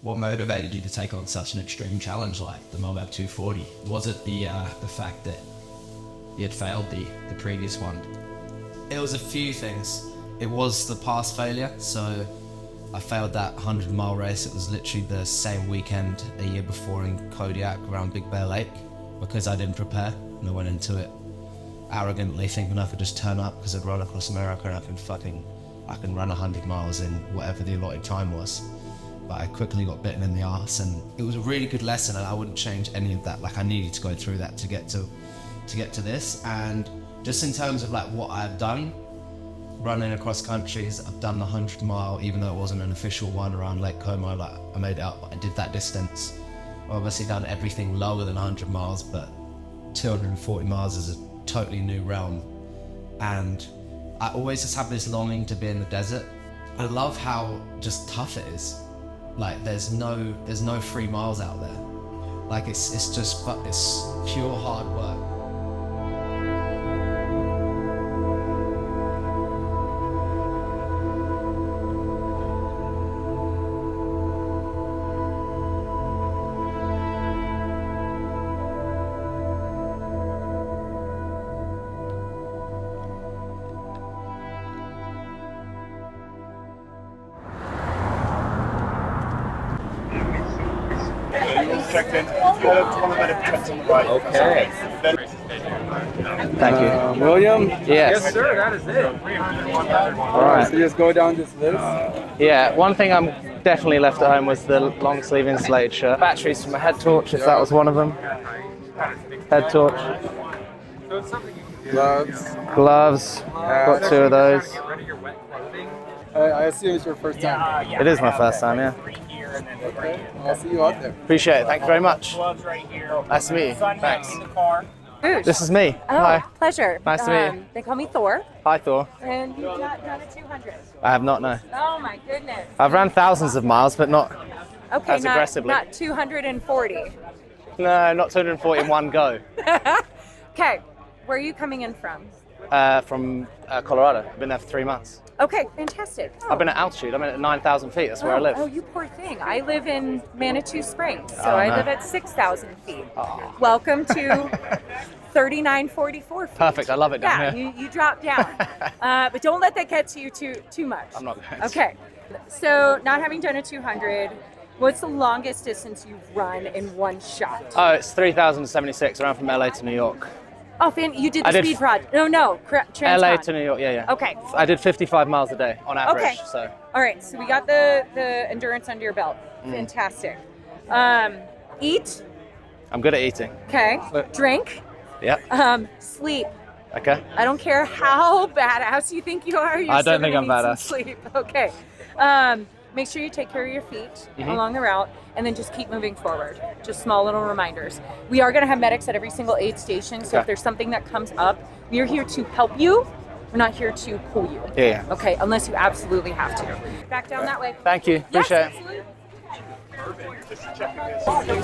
What motivated you to take on such an extreme challenge like the MOAB 240? Was it the fact that you had failed the previous one? It was a few things. It was the past failure, so I failed that 100-mile race. It was literally the same weekend a year before in KODIAK around Big Bear Lake, because I didn't prepare and I went into it arrogantly thinking I could just turn up because I'd run across America and I can run 100 miles in whatever the allotted time was. But I quickly got bitten in the arse, and it was a really good lesson, and I wouldn't change any of that. Like, I needed to go through that to get to this. And just in terms of like what I've done, running across countries, I've done the 100-mile, even though it wasn't an official one, around Lake Como. Like, I made it up, I did that distance. I've obviously done everything lower than 100 miles, but 240 miles is a totally new realm. And I always just have this longing to be in the desert. I love how just tough it is. Like, there's no free miles out there. Like, it's pure hard work. Checked in. Okay. Thank you. William? Yes. Yes, sir, that is it. All right, so just go down this list. Yeah, one thing I'm definitely left at home was the long sleeve insulated shirt. Batteries for my head torch, if that was one of them. Head torch. Gloves. Got 2 of those. I assume it's your first time. It is my first time, yeah. Okay. I'll see you out there. Appreciate it. Thank you very much. Nice to meet you. Thanks. Goodge. This is me. Oh, Hi. pleasure. Nice to meet you. They call me Thor. Hi, Thor. And you've not done a 200. I have not, no. Oh my goodness. I've ran thousands of miles, but not Okay, as aggressively. not 240. No, not 240 in one go. Okay, where are you coming in from? From Colorado. I've been there for 3 months. Okay, fantastic. Oh. I've been at altitude. I'm at 9,000 feet. That's where I live. Oh, you poor thing. I live in Manitou Springs, so Oh, I no. live at 6,000 feet. Oh. Welcome to 3944 feet. Perfect. I love it down Yeah, here. you drop down. But don't let that get to you too much. I'm not going to. Okay, so not having done a 200, what's the longest distance you've run in one shot? Oh, it's 3,076. I ran from LA to New York. Oh, you did I the did speed prod. No, trans LA con. to New York, yeah. Okay. I did 55 miles a day on average. Okay. So All right, so we got the endurance under your belt. Fantastic. Eat. I'm good at eating. Okay. Drink. Yeah. Sleep. Okay. I don't care how badass you think you are. You're I still don't think gonna I'm need some badass. Sleep. Okay. Make sure you take care of your feet along the route, and then just keep moving forward. Just small little reminders. We are going to have medics at every single aid station, so Okay. if there's something that comes up, we are here to help you. We're not here to pull you. Yeah. Okay, unless you absolutely have to. Back down that way. Thank you. Yes, Appreciate it. absolutely.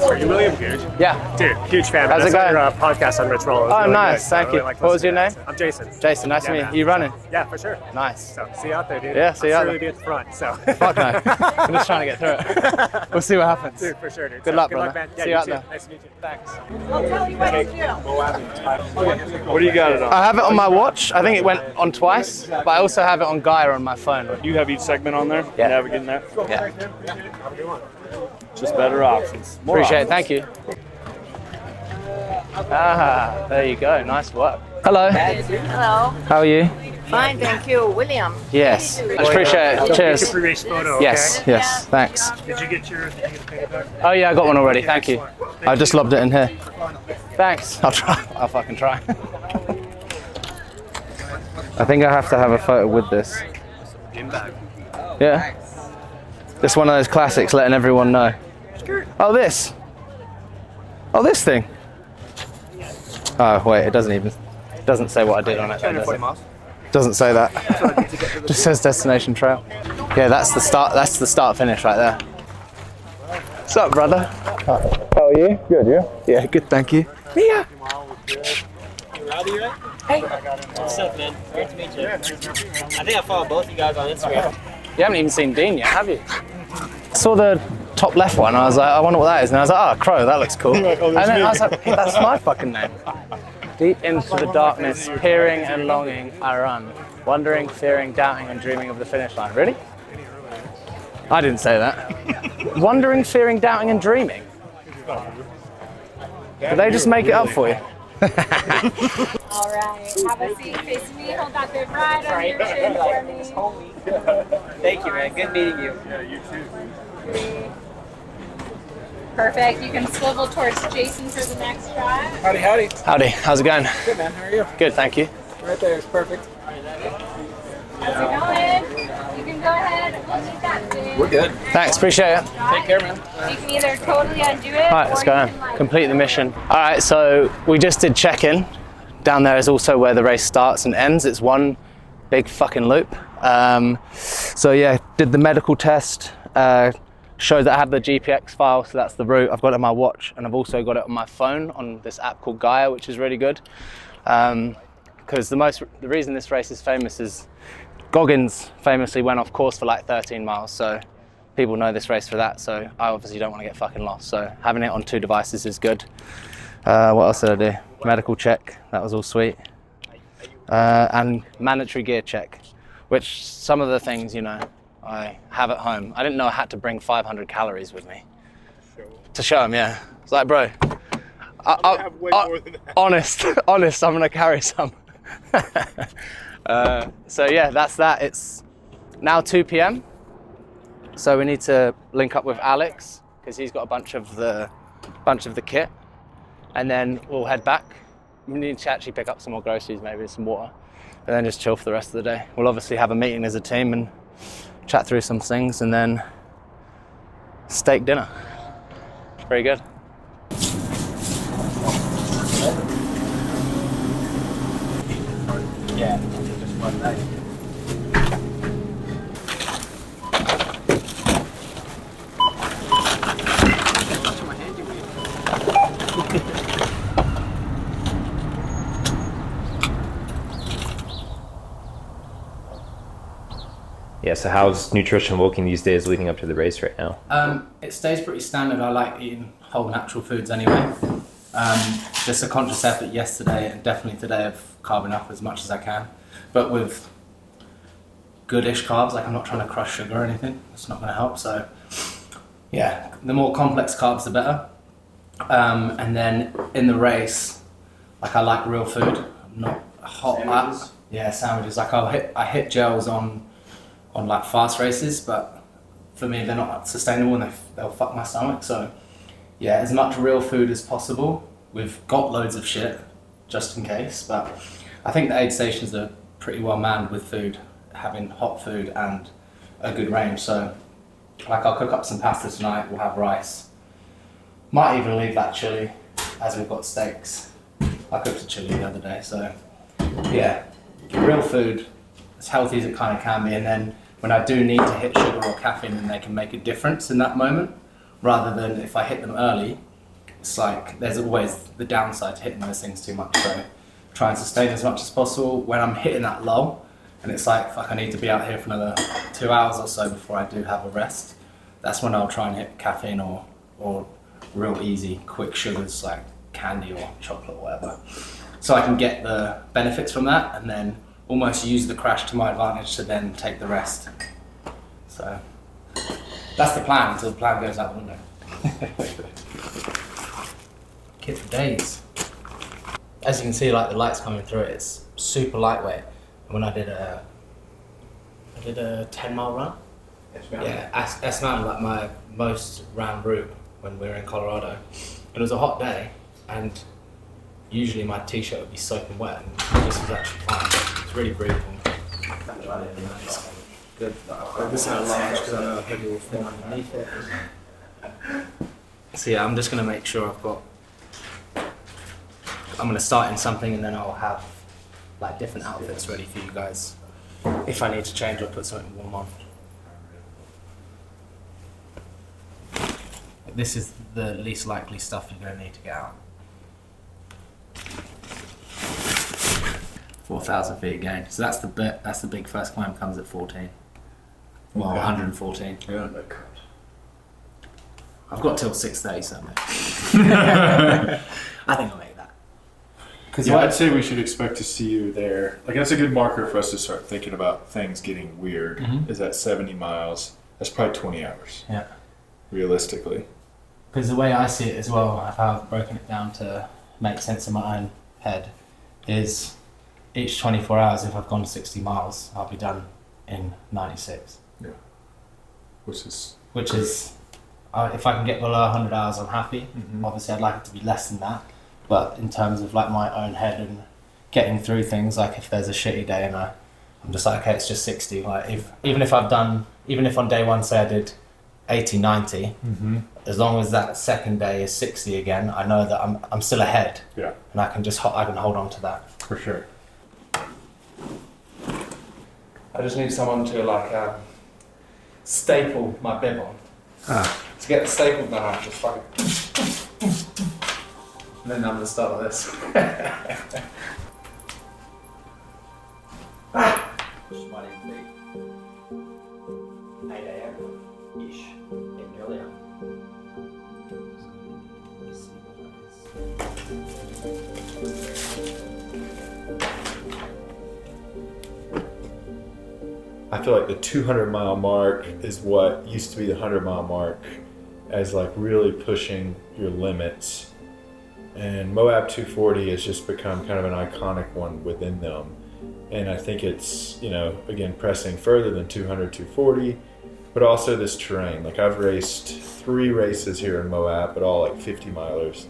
Are you William Goodge? Yeah. Dude, huge fan. How's it That's on going? your podcast on Rich Roll. It was Oh, really nice. good. Thank I really you. liked What was your listening name? to it. I'm Jason. Jason, nice to meet man. you. You running? Yeah, for sure. Nice. So, see you out there, dude. Yeah, see you out I'll there. really be at the front, so. Fuck no. I'm just trying to get through it. We'll see what happens. Dude, for sure, dude. Good So, luck, good luck, brother. man. Yeah, See you out too. there. Nice to meet you. Thanks. I'll tell you what to do. What do you got it on? I have it on my watch. I think it went on twice, but I also have it on Gaia on my phone. You have each segment on there? Yeah. Navigating that? Yeah. Just better options. More Appreciate it. options. Thank you. Ah, there you go. Nice work. Hello. Hello. How are you? Fine, thank you. William. Yes. I appreciate it. Cheers. Pre-race photo, okay? Yes. Thanks. Did you get your paper? Oh yeah, I got one already. Thank you. I just lobbed it in here. Thanks. I'll try. I'll fucking try. I think I have to have a photo with this. Yeah. This one of those classics, letting everyone know. Oh, this. Oh, this thing. Oh wait, it doesn't say what I did on it. Does it? Doesn't say that. Just says destination trail. Yeah, that's the start. That's the start finish right there. What's up, brother? How are you? Good, yeah? Yeah, good, thank you. Mia! Hey, what's up, man? Great to meet you. I think I follow both you guys on Instagram. You haven't even seen Dean yet, have you? I saw the top left one. I was like, I wonder what that is. And I was like, oh, Crow, that looks cool. Like, oh, And that's then me. I was like, hey, that's my fucking name. Deep into the darkness, peering and longing, I run. Wondering, fearing, doubting, and dreaming of the finish line. Really? I didn't say that. Wondering, fearing, doubting, and dreaming. Did they just make it up for you? All right, have a seat facing me. Hold that bit right on your chin for me. Thank you, man. Good meeting you. Yeah, you too. Perfect. You can swivel towards Jason for the next shot. Howdy, howdy. Howdy, how's it going? Good, man. How are you? Good, thank you. Right there. It's perfect. How's it going? You can go ahead. We'll need that thing. We're good. Thanks, appreciate it. Take care, man. You can either totally undo it. All right, let's or go you on. can, like, Complete the mission. All right, so we just did check-in. Down there is also where the race starts and ends. It's one big fucking loop. So yeah, did the medical test. Showed that I have the GPX file, so that's the route. I've got it on my watch, and I've also got it on my phone on this app called Gaia, which is really good. Because the reason this race is famous is Goggins famously went off course for like 13 miles, so people know this race for that. So I obviously don't want to get fucking lost. So having it on 2 devices is good. What else did I do? Medical check, that was all sweet. And mandatory gear check, which some of the things, you know, I have at home. I didn't know I had to bring 500 calories with me. To show them, yeah. It's like, bro, have way more than that. honest, I'm gonna carry some. So yeah, that's that. It's now 2 p.m. So we need to link up with Alex because he's got a bunch of the kit, and then we'll head back. We need to actually pick up some more groceries, maybe some water, and then just chill for the rest of the day. We'll obviously have a meeting as a team and chat through some things, and then steak dinner. Very good. Yeah, just one night. Yeah, so how's nutrition looking these days leading up to the race right now? It stays pretty standard. I like eating whole natural foods anyway. Just a conscious effort yesterday and definitely today of carving up as much as I can, but with goodish carbs. Like, I'm not trying to crush sugar or anything. It's not going to help. So yeah, the more complex carbs the better. And then in the race, like, I like real food. I'm not hot. Sandwiches. Like, I hit gels on like fast races, but for me they're not sustainable and they'll fuck my stomach. So yeah, as much real food as possible. We've got loads of shit just in case, but I think the aid stations are pretty well manned with food, having hot food and a good range. So like, I'll cook up some pasta tonight, we'll have rice, might even leave that chili as we've got steaks. I cooked a chili the other day. So yeah, real food, as healthy as it kind of can be, and then when I do need to hit sugar or caffeine, then they can make a difference in that moment, rather than if I hit them early, it's like there's always the downside to hitting those things too much. So try and sustain as much as possible. When I'm hitting that lull and it's like, fuck, I need to be out here for another 2 hours or so before I do have a rest, that's when I'll try and hit caffeine or real easy quick sugars like candy or chocolate or whatever, so I can get the benefits from that and then almost use the crash to my advantage to then take the rest. So that's the plan until the plan goes out the window. Kit for days. As you can see, like, the light's coming through it, it's super lightweight. And when I did a 10-mile run, yeah, S-Mountain, like my most ran route when we were in Colorado. And it was a hot day, and usually my t-shirt would be soaking wet, and this was actually fine. It's really breathable. Good. This is a large because I know a hoodie will fit underneath it. So yeah, I'm just going to make sure I'm going to start in something, and then I'll have like different outfits ready for you guys if I need to change or put something warm on. This is the least likely stuff you're going to need to get out. 4,000 feet again. So that's the big first climb, comes at 14. Well, 114. Yeah. I've got till 6:30, so I think I'll make that. Yeah, I'd say we should expect to see you there. Like, that's a good marker for us to start thinking about things getting weird. Is that 70 miles? That's probably 20 hours. Yeah. Realistically. Because the way I see it as well, how I've broken it down to make sense in my own head, is each 24 hours, if I've gone 60 miles, I'll be done in 96. Yeah. Which is, if I can get below 100 hours, I'm happy. Obviously, I'd like it to be less than that. But in terms of like my own head and getting through things, like if there's a shitty day and I'm just like, okay, it's just 60. Like even if on day one, say I did 80, 90, as long as that second day is 60 again, I know that I'm still ahead. Yeah. And I can hold on to that. For sure. I just need someone to like staple my bib on. To get the staple done, I just fucking. And then I'm gonna start like this. Which might even be 8 a.m.-ish in earlier. I feel like the 200-mile mark is what used to be the 100-mile mark, as like really pushing your limits. And MOAB 240 has just become kind of an iconic one within them. And I think it's, you know, again, pressing further than 200, 240, but also this terrain. Like, I've raced 3 races here in MOAB, but all like 50 milers.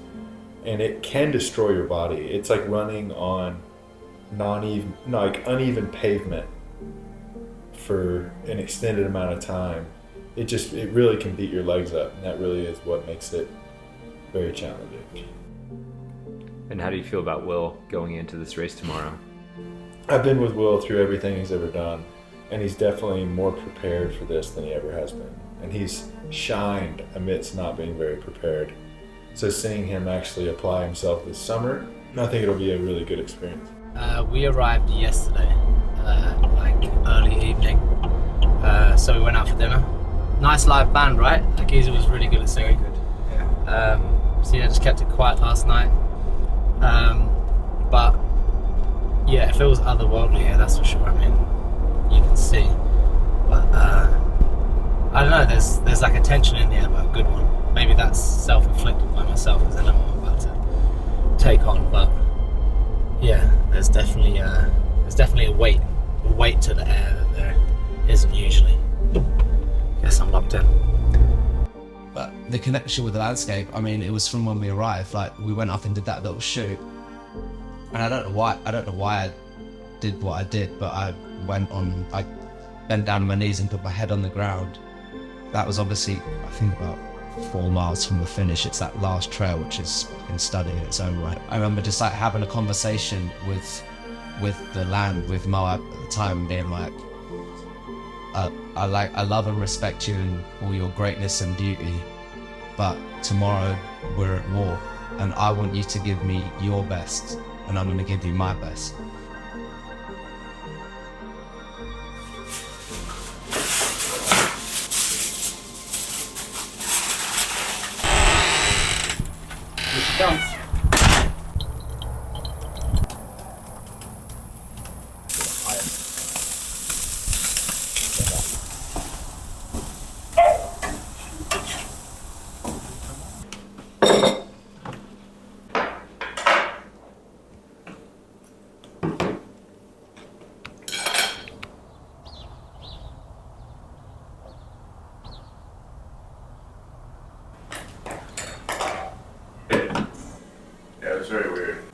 And it can destroy your body. It's like running on uneven pavement for an extended amount of time. It really can beat your legs up, and that really is what makes it very challenging. And how do you feel about Will going into this race tomorrow? I've been with Will through everything he's ever done, and he's definitely more prepared for this than he ever has been. And he's shined amidst not being very prepared. So seeing him actually apply himself this summer, I think it'll be a really good experience. We arrived yesterday, like early evening. So we went out for dinner. Nice live band, right? Like, Geezer was really good at singing. Yeah. So yeah, just kept it quiet last night. But yeah, it feels otherworldly here, that's for sure. I mean, you can see. But I don't know, there's like a tension in the air, but a good one. Maybe that's self-inflicted by myself, because I know what I'm about to take on. But yeah, there's definitely a weight to the air that there isn't usually. Guess I'm locked in. But the connection with the landscape, I mean, it was from when we arrived. Like, we went up and did that little shoot, and I don't know why I did what I did, but I bent down on my knees and put my head on the ground. That was obviously, I think, about 4 miles from the finish. It's that last trail, which is fucking stunning in its own right. I remember just like having a conversation with the land, with Moab at the time, being like, I love and respect you and all your greatness and beauty, but tomorrow we're at war, and I want you to give me your best, and I'm going to give you my best. Here she comes.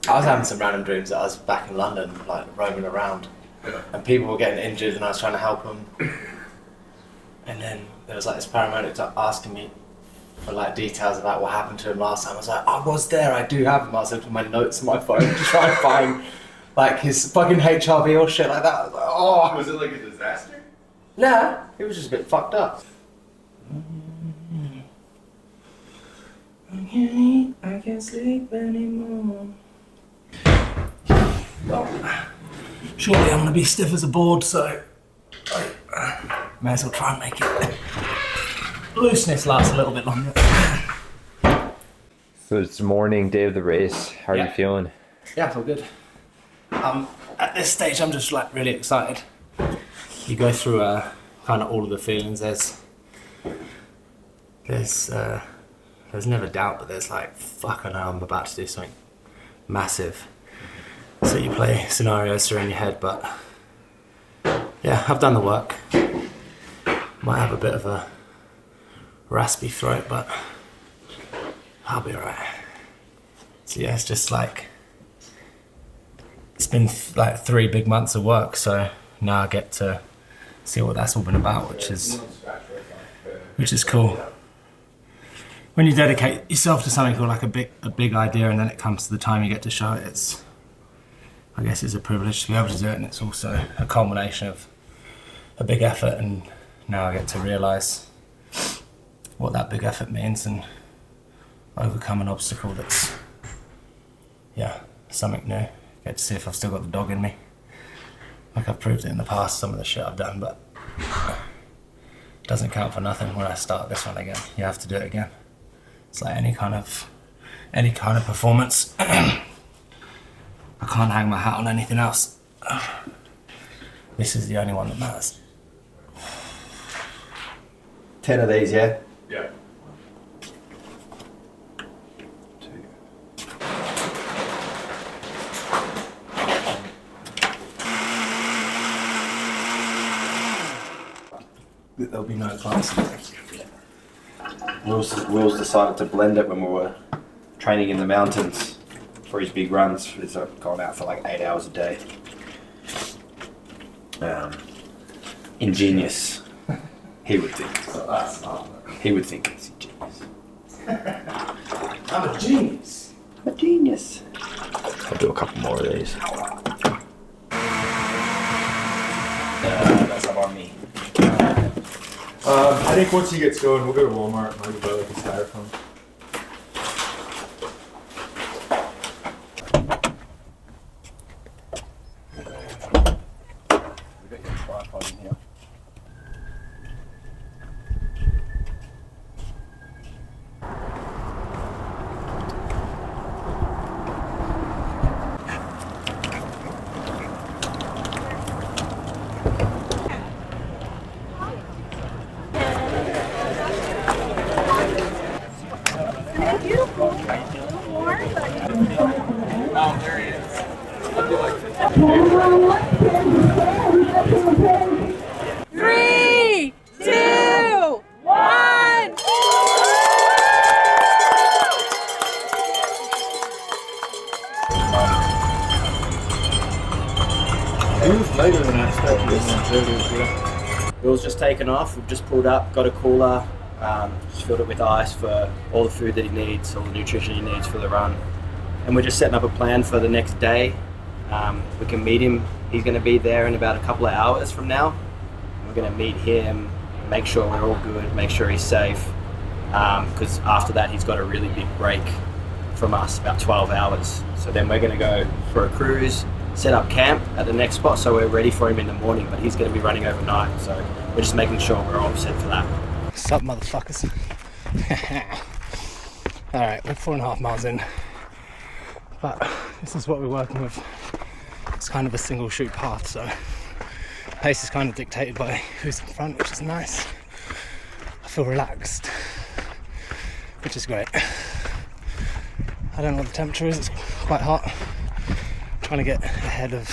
I was having some random dreams that I was back in London, like roaming around, and people were getting injured, and I was trying to help them. And then there was like this paramedic asking me for like details about what happened to him last time. I was like, I was there, I do have him. I was looking at my notes on my phone to try and find like his fucking HRV or shit like that. I was like, oh. Was it like a disaster? Nah, it was just a bit fucked up. I can't sleep anymore. Well, surely I'm gonna be stiff as a board, so I may as well try and make it. looseness lasts a little bit longer. So it's morning, day of the race. How are you feeling? Yeah, I feel good. At this stage, I'm just like really excited. You go through kind of all of the feelings. There's never doubt, but there's like, fuck, I know I'm about to do something massive. So you play scenarios through in your head, but yeah, I've done the work. Might have a bit of a raspy throat, but I'll be alright. So yeah, it's just like, it's been like 3 big months of work, so now I get to see what that's all been about, which is cool. When you dedicate yourself to something called like a big idea, and then it comes to the time you get to show it, I guess it's a privilege to be able to do it, and it's also a culmination of a big effort, and now I get to realise what that big effort means and overcome an obstacle that's, something new. Get to see if I've still got the dog in me. Like I've proved it in the past, some of the shit I've done, but it doesn't count for nothing when I start this one again. You have to do it again. It's like any kind of performance. I can't hang my hat on anything else. This is the only one that matters. 10 of these, yeah? Yeah. There'll be no classes. Will's decided to blend it when we were training in the mountains for his big runs. He's gone out for like 8 hours a day. Ingenious. He would think. He would think it's ingenious. I'm a genius. A genius. I'll do a couple more of these. That's up on me. I think once he gets going, we'll go to Walmart and maybe buy like a styrofoam. We got your tripod in here. Three, two, one. He was later than I expected. Bill's just taken off. We've just pulled up, got a cooler, just filled it with ice for all the food that he needs, all the nutrition he needs for the run. And we're just setting up a plan for the next day. We can meet him. He's going to be there in about a couple of hours from now. We're going to meet him, make sure we're all good, make sure he's safe. Because after that, he's got a really big break from us, about 12 hours. So then we're going to go for a cruise, set up camp at the next spot so we're ready for him in the morning, but he's going to be running overnight. So we're just making sure we're all set for that. What's up, motherfuckers? Alright, we're 4.5 miles in. But this is what we're working with. It's kind of a single shoot path, so pace is kind of dictated by who's in front, which is nice. I feel relaxed, which is great. I don't know what the temperature is, it's quite hot. I'm trying to get ahead of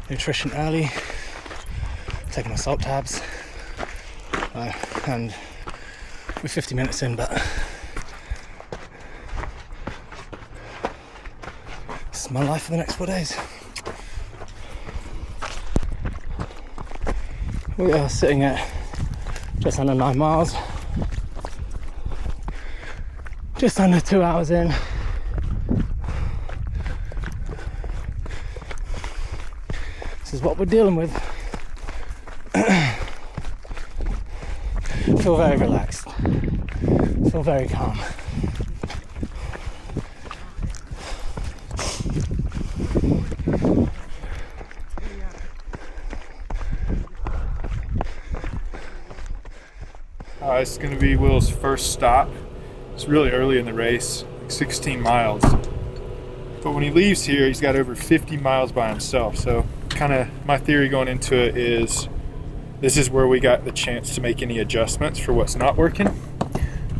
nutrition early, taking my salt tabs, and we're 50 minutes in, but this is my life for the next 4 days. We are sitting at just under 9 miles, just under 2 hours in. This is what we're dealing with. Feel very relaxed, feel very calm. It's going to be Will's first stop. It's really early in the race, like 16 miles. But when he leaves here, he's got over 50 miles by himself. So kind of my theory going into it is this is where we got the chance to make any adjustments for what's not working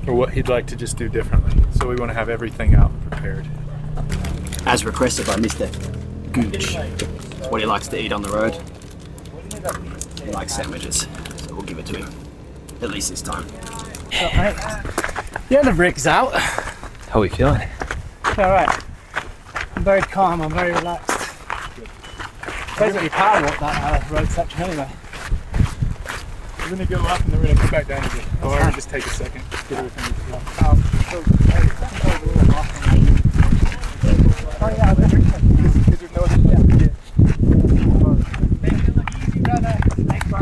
or what he'd like to just do differently. So we want to have everything out and prepared. As requested by Mr. Goodge. It's what he likes to eat on the road. He likes sandwiches, so we'll give it to him. At least this time. Yeah, the rig's out. How are we feeling? Alright. I'm very calm, I'm very relaxed. Basically power walk that road section anyway. We're going to go up and then we're going to come back down again. Or just take a second. Just get everything together. Oh yeah, there's no other place to get. Easy, brother. Thanks, bro.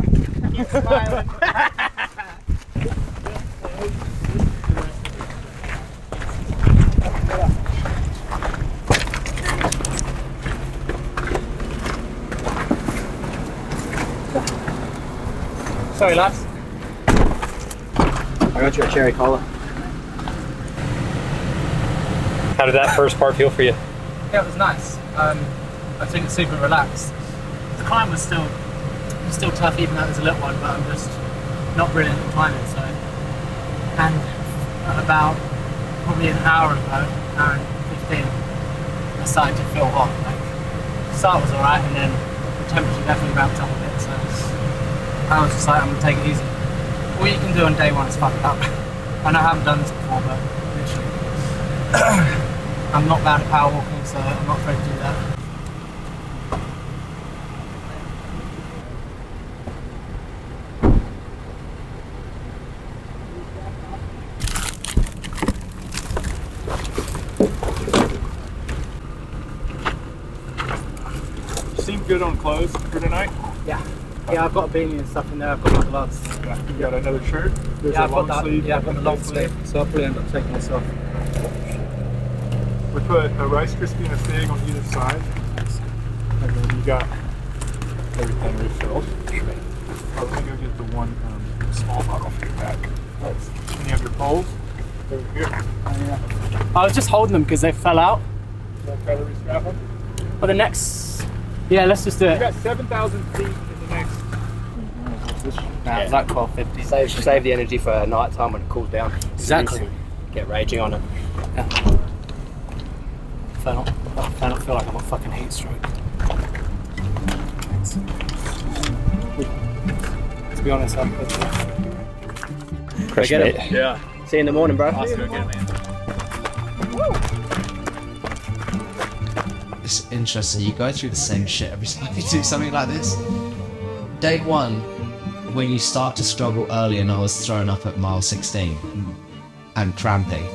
Keep smiling. Sorry, lads. I got you a cherry cola. How did that first part feel for you? Yeah, it was nice. I think it's super relaxed. The climb was still tough, even though it was a little one, but I'm just not brilliant at climbing. So, and about probably an hour ago, hour and 15, I started to feel hot. Like, the start was alright, and then the temperature definitely ramped up a bit. So I was just like, I'm gonna take it easy. All you can do on day one is fuck it up. I know I haven't done this before, but literally. I'm not bad at power walking, so I'm not afraid to do that. You seem good on clothes for tonight? Yeah. Yeah, I've got a beanie and stuff in there, I've got my gloves. Yeah. You got another shirt? There's Yeah, a I've got long that. sleeve. Yeah, I've got the long sleeve, so I'll probably end up taking this off. We put a Rice Krispie and a fig on either side, and then you got everything refilled. Oh, let me go get the one small bottle for your back. And you have your bowls over here. Yeah. I was just holding them because they fell out. You want to try to restrap them? But the next, yeah, let's just do You it. got 7,000 feet in the next. Nah, it's like 1250. Save the energy for night time when it cools down. Exactly. Get raging on it. Yeah. I don't feel like I'm a fucking heat stroke. To be honest, I'm good. Crush Get mate. it. Yeah. See you in the morning, bro. Let's go get it, man. It's interesting, you go through the same shit every time you do something like this. Day one, when you start to struggle early and I was thrown up at mile 16 and cramping,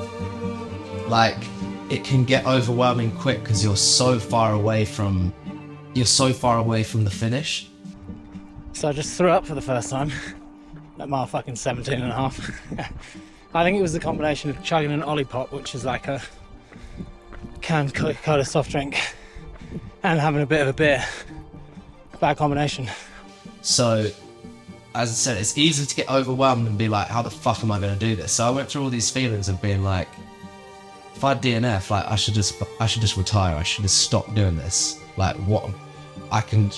like, it can get overwhelming quick because you're so far away from the finish. So I just threw up for the first time at mile fucking 17 and a half. I think it was the combination of chugging an Ollie Pop, which is like a canned Coca-Cola soft drink, and having a bit of a beer. Bad combination. So, as I said, it's easy to get overwhelmed and be like, how the fuck am I going to do this? So I went through all these feelings of being like, if I DNF, like, I should just retire. I should just stop doing this. Like, what? I can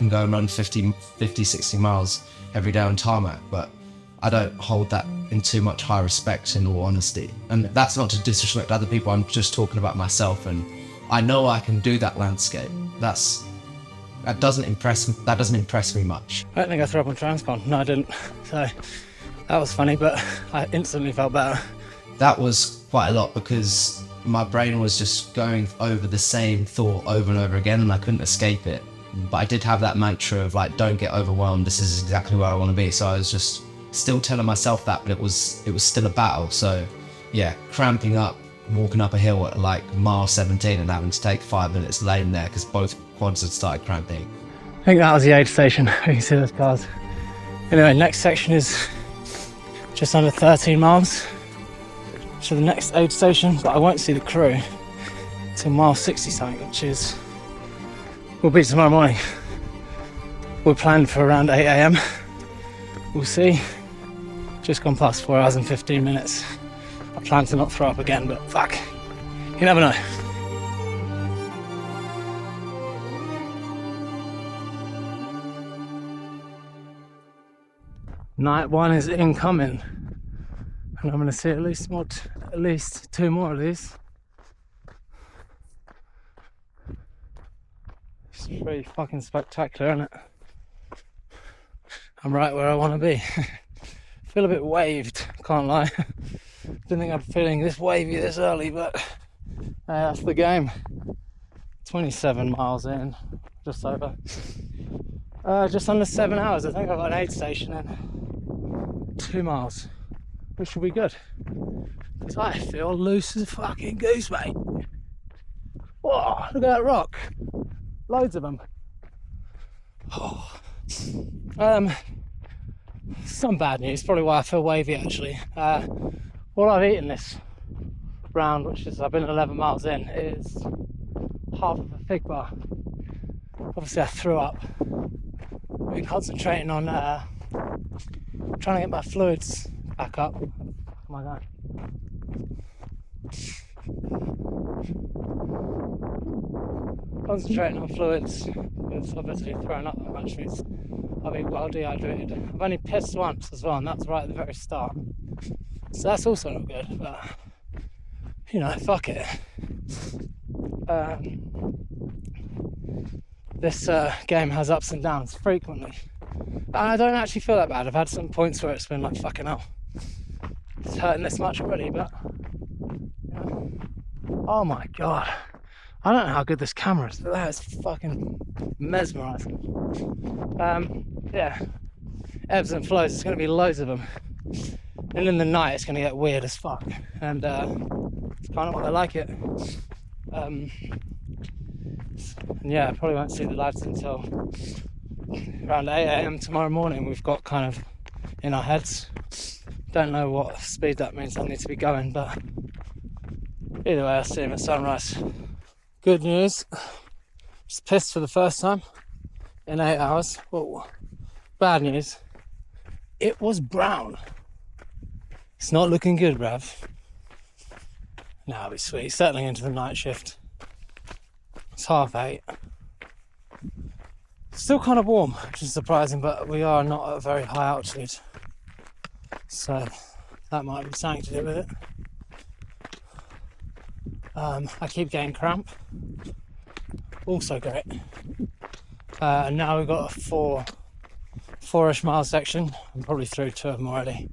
go and run 50, 60 miles every day on tarmac, but I don't hold that in too much high respect, in all honesty. And that's not to disrespect other people. I'm just talking about myself, and I know I can do that landscape. That doesn't impress me much. I don't think I threw up on Transpon. No, I didn't. So that was funny, but I instantly felt better. That was quite a lot because my brain was just going over the same thought over and over again, and I couldn't escape it. But I did have that mantra of like, don't get overwhelmed, this is exactly where I want to be. So I was just still telling myself that, but it was still a battle. So yeah, cramping up, walking up a hill at like mile 17 and having to take 5 minutes laying there because both quads had started cramping. I think that was the aid station. You can see those cars. Anyway, next section is just under 13 miles. So the next aid station, but I won't see the crew until mile 60 something, which will be tomorrow morning. We're planned for around 8 AM. We'll see. Just gone past 4 hours and 15 minutes. I plan to not throw up again, but fuck, you never know. Night one is incoming, and I'm going to see at least 2 more of these. It's pretty fucking spectacular, isn't it? I'm right where I want to be. Feel a bit waved, can't lie. Didn't think I'd be feeling this wavy this early, but that's the game. 27 miles in, just over. Just under 7 hours. I think I've got an aid station in 2 miles, which will be good. Because I feel loose as a fucking goose, mate. Whoa, look at that rock. Loads of them. Oh. Some bad news, probably why I feel wavy actually. All I've eaten this round, which is I've been 11 miles in, is half of a fig bar. Obviously I threw up. I've been concentrating on trying to get my fluids back up. Oh my god. Concentrating on fluids, because obviously throwing up that much means I'll be well dehydrated. I've only pissed once as well, and that's right at the very start. So that's also not good, but you know, fuck it. This game has ups and downs frequently. And I don't actually feel that bad. I've had some points where it's been like, fucking hell, it's hurting this much already, but you know. Oh my god. I don't know how good this camera is, but that is fucking mesmerising. Yeah, ebbs and flows, there's going to be loads of them. And in the night it's going to get weird as fuck. And it's kind of what I like it. And yeah, I probably won't see the lads until around 8 AM tomorrow morning. We've got kind of in our heads. Don't know what speed that means I need to be going, but either way I'll see him at sunrise. Good news, just pissed for the first time in 8 hours. Whoa. Bad news, it was brown. It's not looking good, bruv. Now it'll be sweet, settling into the night shift. It's 8:30. Still kind of warm, which is surprising, but we are not at a very high altitude. So that might be something to do with it. I keep getting cramp. Also great. And now we've got a four-ish mile section. I'm probably through 2 of them already.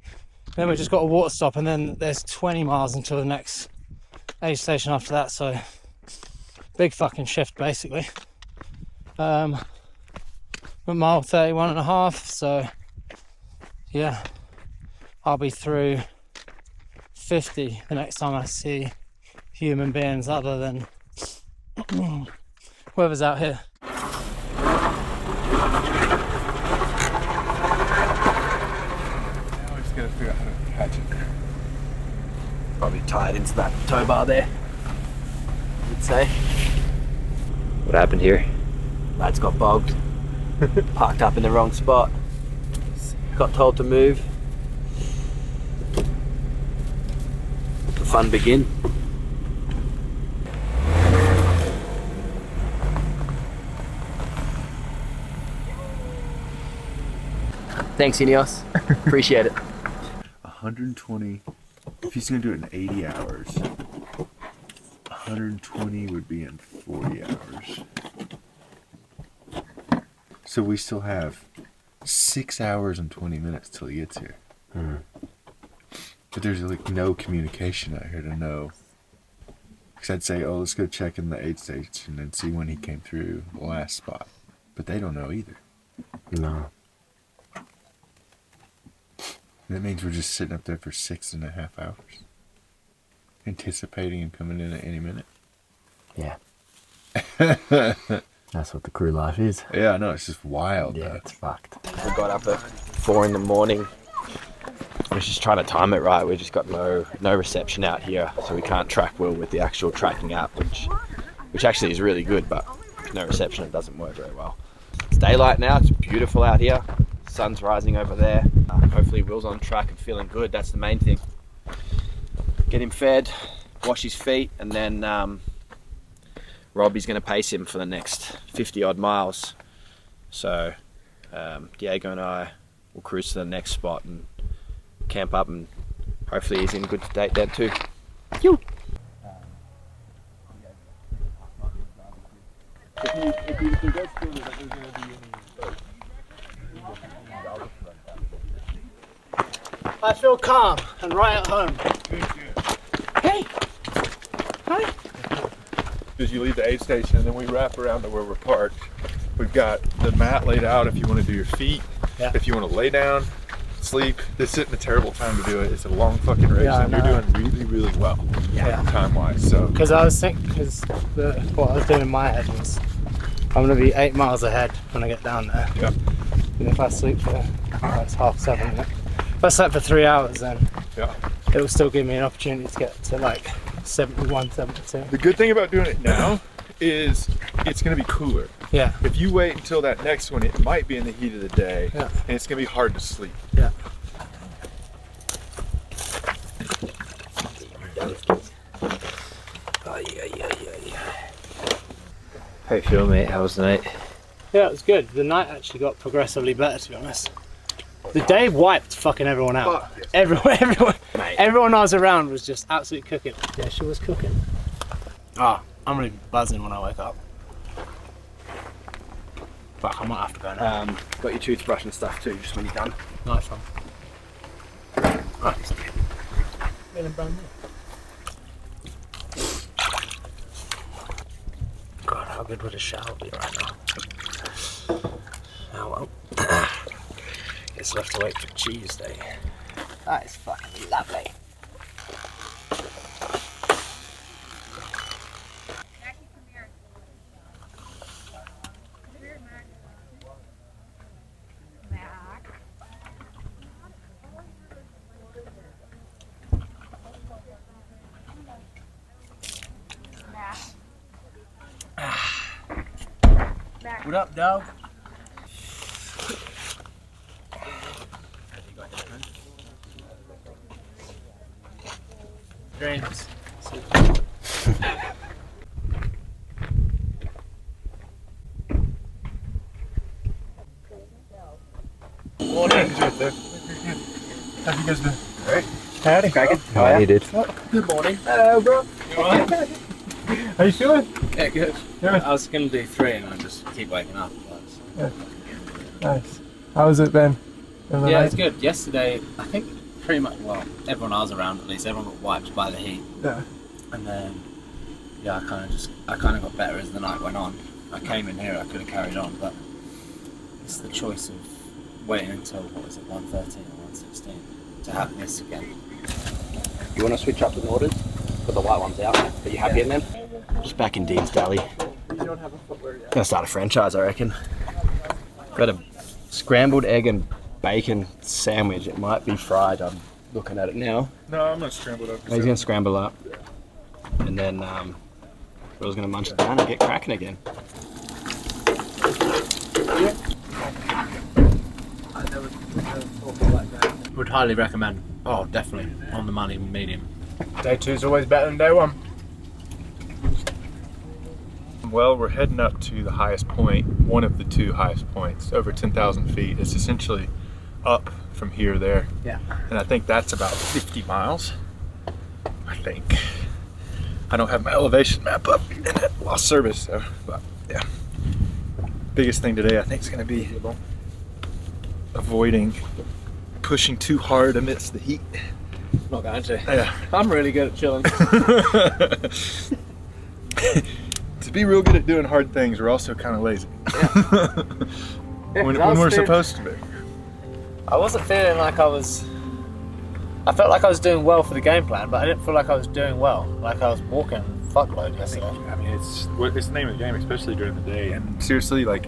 Then we've just got a water stop, and then there's 20 miles until the next aid station after that. So big fucking shift basically. We're mile 31.5, so yeah, I'll be through 50 the next time I see human beings other than whoever's out here. Now we just gotta figure out how to catch it. Probably tied into that tow bar there, I'd say. What happened here? Lads got bogged. Parked up in the wrong spot. Got told to move. Let the fun begin. Thanks, Ineos. Appreciate it. 120. If he's gonna do it in 80 hours, 120 would be in 40 hours. So we still have 6 hours and 20 minutes till he gets here. But there's like no communication out here to know. Because I'd say, oh, let's go check in the aid station and see when he came through the last spot. But they don't know either. No. That means we're just sitting up there for 6.5 hours. Anticipating him coming in at any minute. Yeah. That's what the crew life is. Yeah, I know, it's just wild. Yeah, though. it's fucked. We got up at 4 in the morning. We're just trying to time it right. We just got no reception out here, so we can't track well with the actual tracking app, which actually is really good, but with no reception it doesn't work very well. It's daylight now, it's beautiful out here. Sun's rising over there. Hopefully Will's on track and feeling good. That's the main thing. Get him fed, wash his feet, and then Robbie's going to pace him for the next 50 odd miles. So Diego and I will cruise to the next spot and camp up, and hopefully he's in good state then too. Phew. I feel calm and right at home. Hey! Hi! As you leave the aid station and then we wrap around to where we're parked, we've got the mat laid out if you want to do your feet, if you want to lay down, sleep. This isn't a terrible time to do it. It's a long fucking race and you're doing really, really well time-wise. So. Because I was thinking, what I was doing in my head was, I'm going to be 8 miles ahead when I get down there. Yeah. And if I sleep for, it's 6:30. If I slept for 3 hours, then it will still give me an opportunity to get to like 71, 72. The good thing about doing it now is it's going to be cooler. Yeah. If you wait until that next one, it might be in the heat of the day, and it's going to be hard to sleep. Yeah. How you feel, mate? How was the night? Yeah, it was good. The night actually got progressively better, to be honest. The day wiped fucking everyone out. Everyone I was around was just absolutely cooking. Yeah, she was cooking. I'm really buzzing when I wake up. Fuck, I might have to go now. Got your toothbrush and stuff too, just when you're done. Nice one. Nice. Feeling brand new. God, how good would a shower be right now? Oh well. Guess we'll have to wait for Tuesday. That is fucking lovely. What up, dog? Dreams. Morning. How you guys doing? Alright. Howdy. Cracking. How you did? Good morning. Hello, bro. You alright? How you feeling? Yeah, good. Good. I was going to do 3 and I just keep waking up. Yeah. Nice. How's it been? Yeah, it's good. Yesterday, I think pretty much, well, everyone I was around at least, everyone got wiped by the heat. Yeah. And then, I kind of got better as the night went on. I came in here, I could have carried on, but it's the choice of waiting until, 1:13 or 1:16 to have this again. You want to switch up the orders? Put the white ones out. Are you happy in them? Just back in Dean's Deli. Gonna start a franchise, I reckon. Got a scrambled egg and bacon sandwich. It might be fried. I'm looking at it now. No, I'm gonna scramble it up. He's gonna scramble up, and then Will's gonna munch it down and get cracking again. Would highly recommend. Oh, definitely. On the money, medium. Day 2 is always better than day 1. Well, we're heading up to the highest point, one of the 2 highest points, over 10,000 feet. It's essentially up from here to there. Yeah. And I think that's about 50 miles, I think. I don't have my elevation map up and it lost service, so, but yeah. Biggest thing today, I think, is gonna be avoiding pushing too hard amidst the heat. Not going to. Yeah. I'm really good at chilling. To be real good at doing hard things, we're also kind of lazy. when we're supposed to be. I wasn't feeling like I felt like I was doing well for the game plan, but I didn't feel like I was doing well. Like I was walking fuckload yesterday. I mean, it's the name of the game, especially during the day. And seriously, like,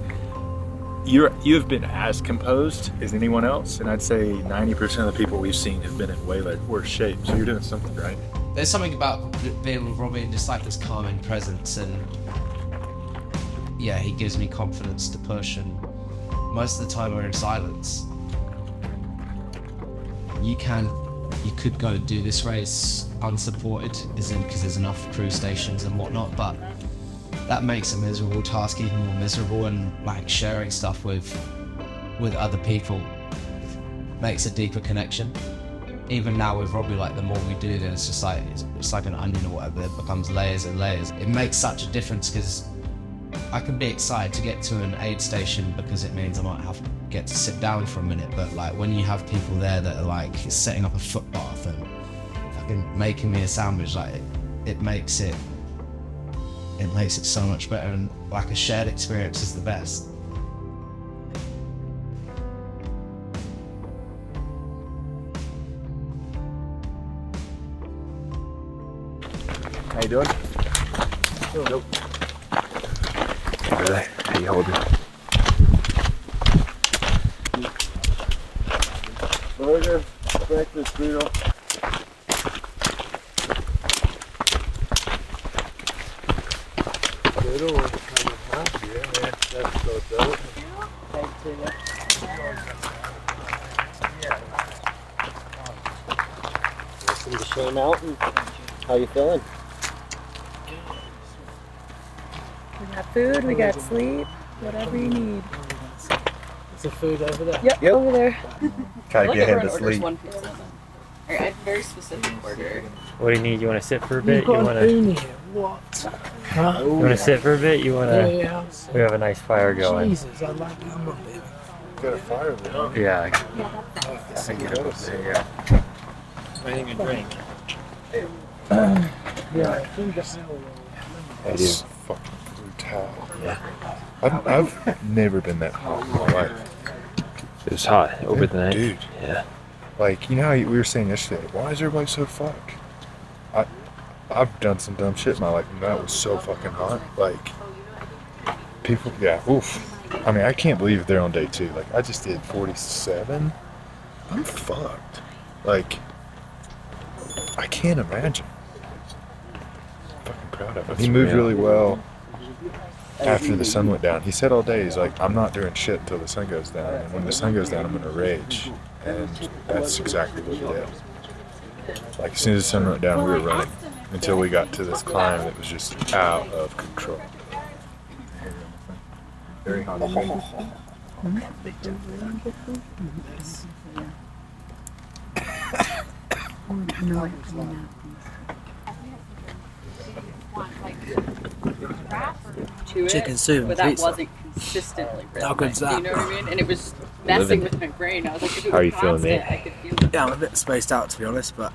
you have been as composed as anyone else, and I'd say 90% of the people we've seen have been in way worse shape. So you're doing something right. There's something about being with Robbie and just like this calming presence, and yeah, he gives me confidence to push, and most of the time we're in silence. you could go do this race unsupported, because there's enough crew stations and whatnot, but that makes a miserable task even more miserable, and like sharing stuff with other people makes a deeper connection. Even now with Robbie, like the more we do, then it's just like it's like an onion or whatever. It becomes layers and layers. It makes such a difference, because I can be excited to get to an aid station because it means I might have to get to sit down for a minute. But like when you have people there that are like setting up a foot bath and fucking making me a sandwich, like it makes it so much better, and like a shared experience is the best. How you doing? Nope. Really? How you holding? Burger, breakfast, burrito. Little one coming, huh? Yeah, man. That's so dope. Thanks to you. Listen to Shane Mountain. How you feeling? We got food, we got sleep, whatever you need. Is the food over there? Yep. Over there. Try to get him to sleep. I have a very specific order. What do you need? You want to sit for a bit? You want to? What? Huh? You want to sit for a bit? You want to? Yeah. We have a nice fire going. Jesus, I like that one, baby. Got a fire there. Yeah. I get up there. Yeah. Anything to drink? Yeah. That is fucking brutal. Yeah. I've never been that hot in my life. It was hot over the night. Dude. Yeah. Like, you know how we were saying yesterday, why is everybody so fucked? I've done some dumb shit in my life, and that was so fucking hot. Like, people, yeah, oof. I mean, I can't believe they're on day 2. Like, I just did 47. I'm fucked. Like, I can't imagine. I'm fucking proud of him. He moved really well after the sun went down. He said all day, he's like, I'm not doing shit until the sun goes down. And when the sun goes down, I'm gonna rage. And that's exactly what he did. Like, as soon as the sun went down, we were running until we got to this climb that was just out of control. Very hot. Chicken soup but and that pizza. wasn't consistently rhythmic. How good's that? You know what I mean? And it was messing with my brain. I was like, if it How are was you feeling, constant, mate? I could feel it. Yeah, I'm a bit spaced out to be honest, but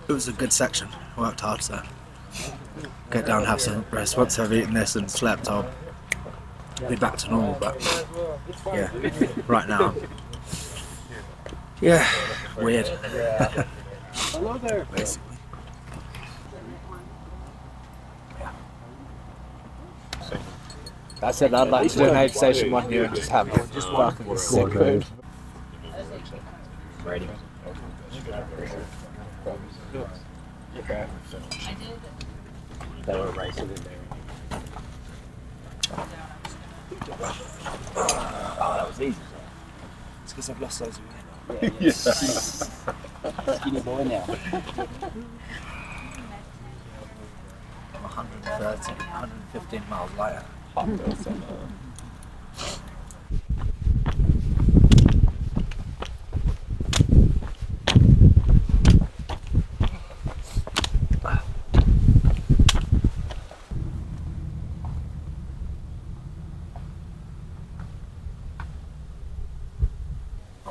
it was a good section. Worked hard, so get down, have some rest. Once I've eaten this and slept, I'll be back to normal. But yeah, right now, yeah, weird. Basically. I said I'd like to do an aid station one year and just have just fucking sick food. Ready. That were rice in there. Oh, that was easy. It's because I've lost loads of weight. Yeah. Skinny boy now. I'm 130, 115 miles lighter. I'll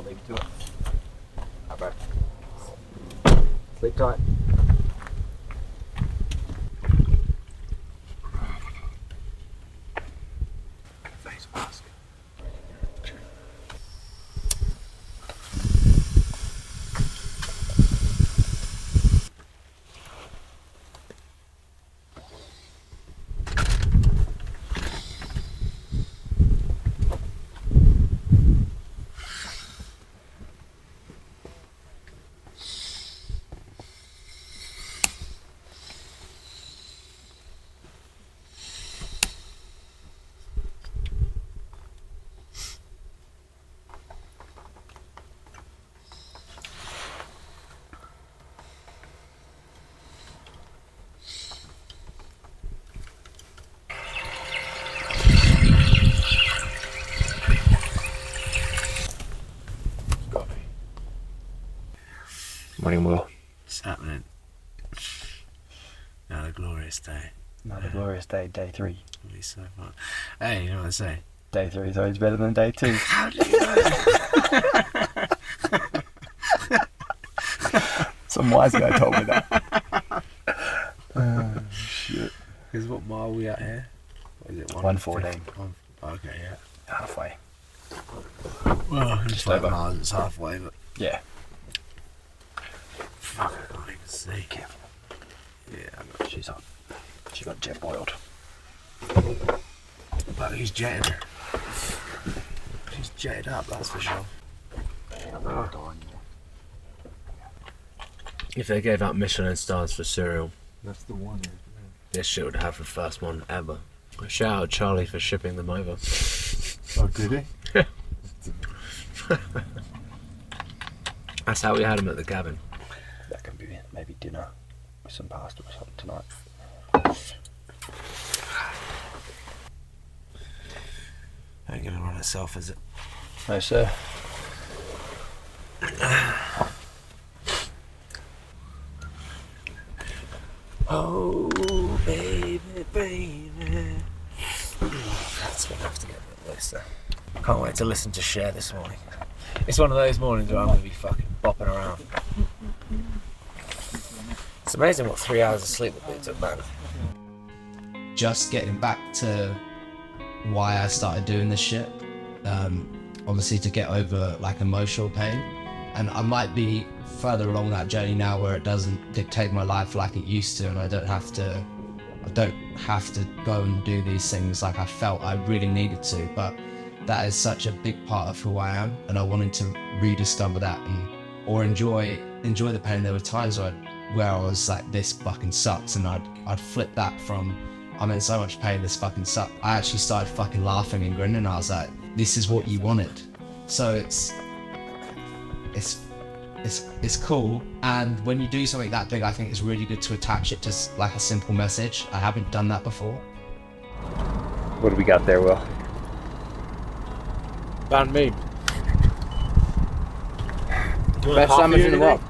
leave you to it. Alright. Sleep tight. Face mask. Morning, Will. What's happening? Another glorious day. Another glorious day, day 3. It'll be so fun. Hey, you know what I say? Day 3 is always better than day 2. How do you know? Some wise guy told me that. Shit. Because what mile are we at here? What is it? 114. Okay, yeah. Halfway. Well, just like over. miles, it's halfway, but Yeah. fuck, I can't even see. Careful. Yeah, I know. She's on. She got jet boiled. But he's jetted. She's jetted up, that's for sure. If they gave out Michelin stars for cereal, That's the one. this shit would have the first one ever. Shout out Charlie for shipping them over. Oh, did he? That's how we had them at the cabin. That can be maybe dinner with some pasta or something tonight. Ain't gonna run itself, is it? No, sir. Oh, baby, baby. That's gonna have to get a bit looser. Can't wait to listen to Cher this morning. It's one of those mornings where I'm gonna be fucking bopping around. It's amazing what 3 hours of sleep would do to a man. Just getting back to why I started doing this shit, obviously to get over like emotional pain, and I might be further along that journey now where it doesn't dictate my life like it used to, and I don't have to go and do these things like I felt I really needed to. But that is such a big part of who I am, and I wanted to rediscover that or enjoy the pain. There were times where I was like, this fucking sucks, and I'd flip that from I'm in so much pain, this fucking sucks. I actually started fucking laughing and grinning, and I was like, this is what you wanted. So it's cool, and when you do something that big, I think it's really good to attach it to like a simple message. I haven't done that before. What do we got there, Will? Band me. Best sandwich in the world.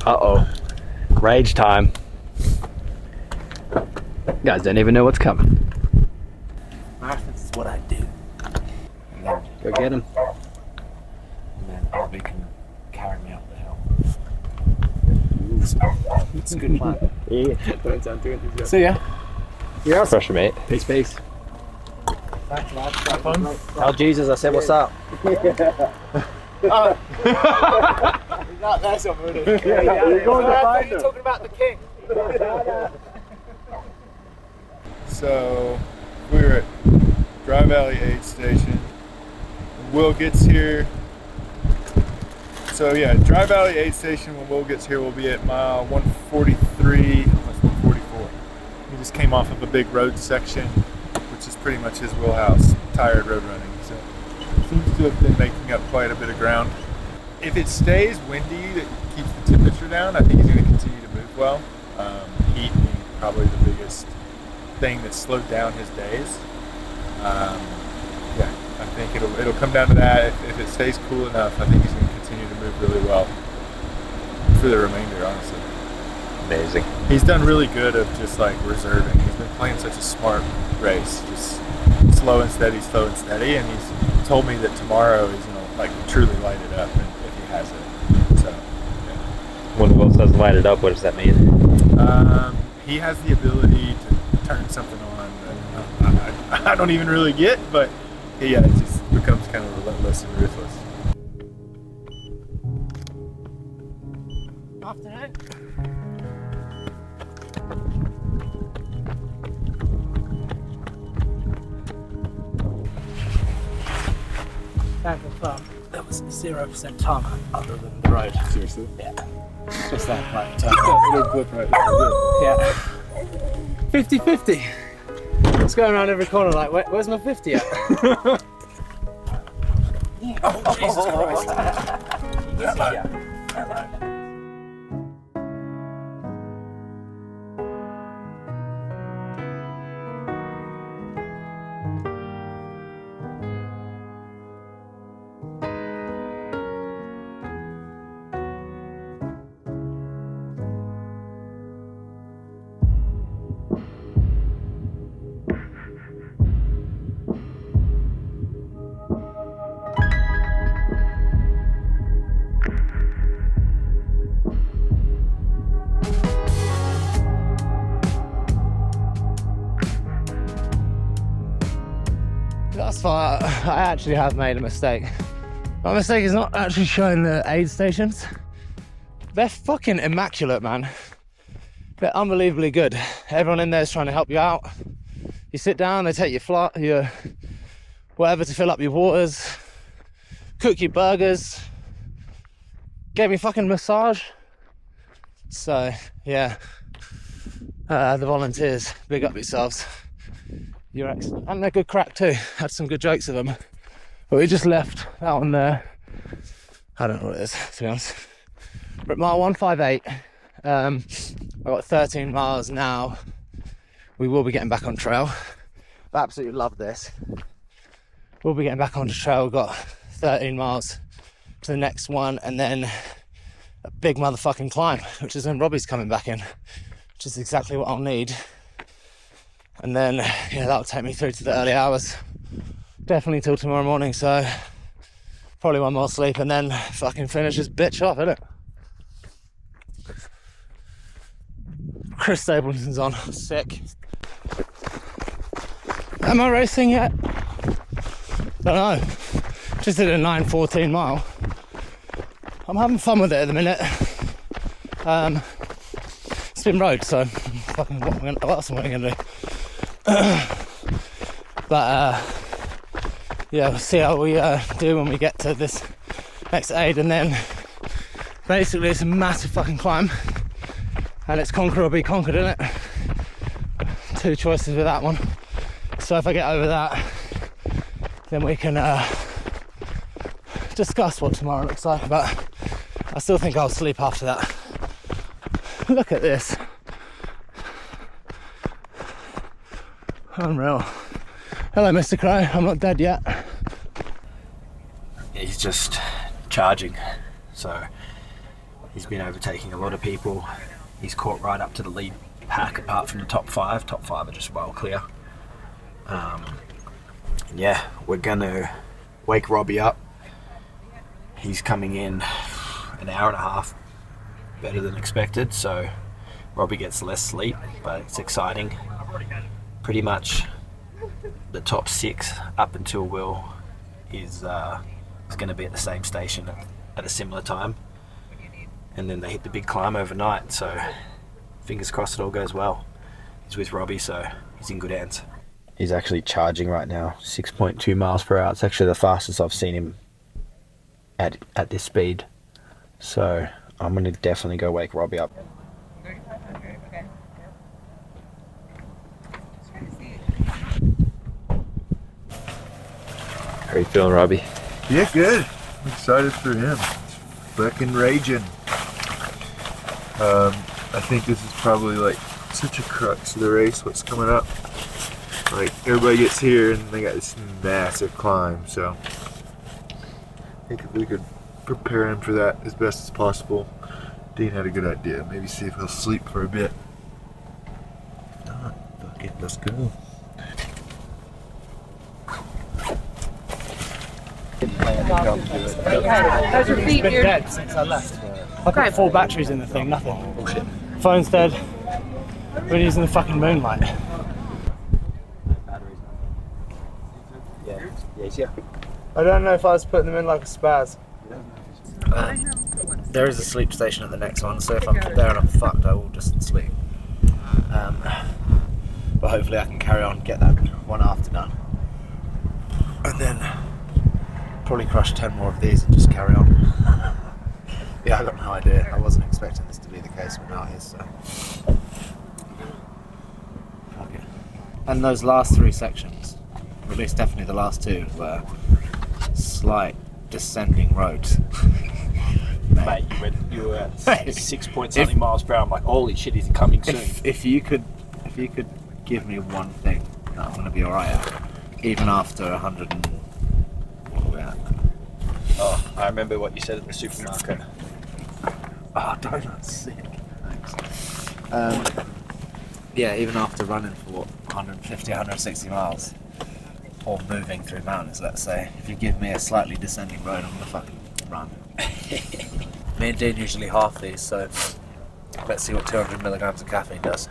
Uh-oh. Rage time. You guys don't even know what's coming. Marathons is what I do. And then, Go get him. and then Bobby can carry me up the hill. It's a good plan. Yeah. Don't sound too enthusiastic. See ya. You're awesome. Pressure, mate. Peace, peace. Thanks, lads. Have fun. Tell Jesus I said what's up. Not there somebody. You're going to find him. Talking about the king. So we were at Dry Valley aid station. Will gets here. So yeah, Dry Valley aid station, when Will gets here, we'll be at mile 143, almost 144. He just came off of a big road section, which is pretty much his wheelhouse, tired road running. So seems to have been making up quite a bit of ground. If it stays windy, that keeps the temperature down, I think he's going to continue to move well. Heat being probably the biggest thing that slowed down his days. Yeah, I think it'll come down to that. If it stays cool enough, I think he's going to continue to move really well for the remainder, honestly. Amazing. He's done really good of just like reserving. He's been playing such a smart race, just slow and steady, and he's told me that tomorrow he's going to like truly light it up if he has it. So, yeah. When Will says light it up, what does that mean? He has the ability to turn something on that I don't even really get, but yeah, it just becomes kind of relentless and ruthless. Afternoon. Time for fun. There was 0% tarmac other than the road. Seriously? Yeah. Just that, like, turn. Yeah. 50-50. It's going around every corner like, where's my 50 at? Oh, Jesus Christ. Thus far, I actually have made a mistake. My mistake is not actually showing the aid stations. They're fucking immaculate, man. They're unbelievably good. Everyone in there is trying to help you out. You sit down, they take your whatever to fill up your waters, cook your burgers, gave me fucking massage. So yeah, the volunteers, big up yourselves. You're excellent, and they're good crack too. Had some good jokes with them, but we just left out on there. I don't know what it is, to be honest. We're at mile 158. I've got 13 miles now. We will be getting back on trail. I absolutely love this. We'll be getting back onto trail. We've got 13 miles to the next one, and then a big motherfucking climb, which is when Robbie's coming back in, which is exactly what I'll need. And then, yeah, that'll take me through to the early hours. Definitely till tomorrow morning, so probably one more sleep and then fucking finish this bitch off, innit? Chris Stapleton's on, sick. Am I racing yet? Don't know. Just did a 9:14 mile. I'm having fun with it at the minute. It's been road, so fucking what else am I gonna do? But yeah, we'll see how we do when we get to this next aid, and then basically it's a massive fucking climb, and it's conquer or be conquered, isn't it? Two choices with that one. So if I get over that, then we can discuss what tomorrow looks like, but I still think I'll sleep after that. Look at this. Unreal. Hello, Mr. Crow. I'm not dead yet. He's just charging, so he's been overtaking a lot of people. He's caught right up to the lead pack apart from the top five. Top five are just well clear. Yeah, we're gonna wake Robbie up. He's coming in an hour and a half better than expected, so Robbie gets less sleep, but it's exciting. Pretty much the top six up until Will is going to be at the same station at a similar time, and then they hit the big climb overnight, so fingers crossed it all goes well. He's with Robbie, so he's in good hands. He's actually charging right now, 6.2 miles per hour. It's actually the fastest I've seen him at this speed, so I'm going to definitely go wake Robbie up. How are you feeling, Robbie? Yeah, good. I'm excited for him. Fucking raging. I think this is probably like such a crux of the race, what's coming up. Like, everybody gets here and they got this massive climb, so I think if we could prepare him for that as best as possible. Dean had a good idea. Maybe see if he'll sleep for a bit. If not, fuck it, let's go. How's your feet, It's been dude? dead since I left. I put 4 batteries in the thing, nothing. Bullshit. Phone's dead. We're using the fucking moonlight. Yeah. I don't know if I was putting them in like a spaz. There is a sleep station at the next one, so if I'm there and I'm fucked, I will just sleep. But hopefully I can carry on, get that one after done. And then probably crush 10 more of these and just carry on. Yeah, I got no idea. I wasn't expecting this to be the case, but now it is, so. Fuck it. And those last 3 sections, or at least definitely the last 2, were slight descending roads. Mate, you were at 6 point something miles per hour. I'm like, holy shit, is he coming soon? If you could give me one thing that I'm going to be alright at, even after 100 and... what are we at? Oh, I remember what you said at the supermarket. Oh, donuts, sick. Thanks. Yeah, even after running for 150, 160 miles, or moving through mountains, let's say, if you give me a slightly descending road, I'm gonna fucking run. Me and Dean usually half these, so let's see what 200 milligrams of caffeine does.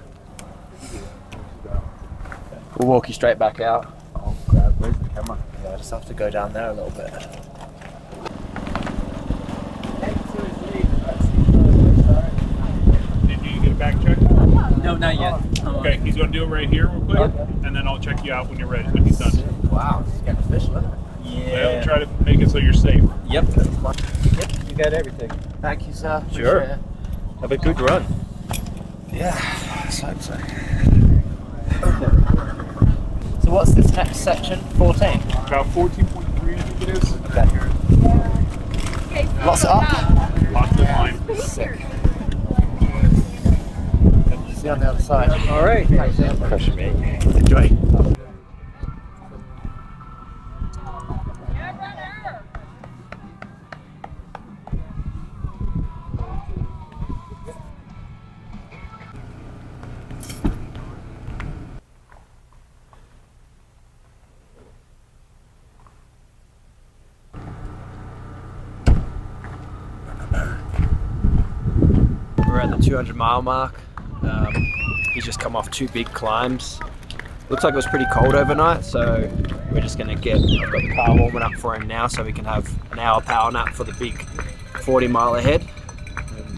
We'll walk you straight back out. I'll grab the camera. I just have to go down there a little bit. Did you get a back check? No, not yet. Okay, he's going to do it right here real quick, and then I'll check you out when you're ready, when he's done. Wow, it's getting official, isn't it? Well, try to make it so you're safe. Yep. You got everything. Thank you, sir. Sure. Appreciate it. Have a good run. Yeah, so. So what's this next section? 14? About 14.3, I think it is. Okay. Lots of up? Lots of line. Sick. See you on the other side. All right. Thanks, man. Pressure, mate. Enjoy. We're at the 200 mile mark. He's just come off 2 big climbs. Looks like it was pretty cold overnight, so we're just gonna I've got the car warming up for him now so we can have an hour power nap for the big 40 mile ahead,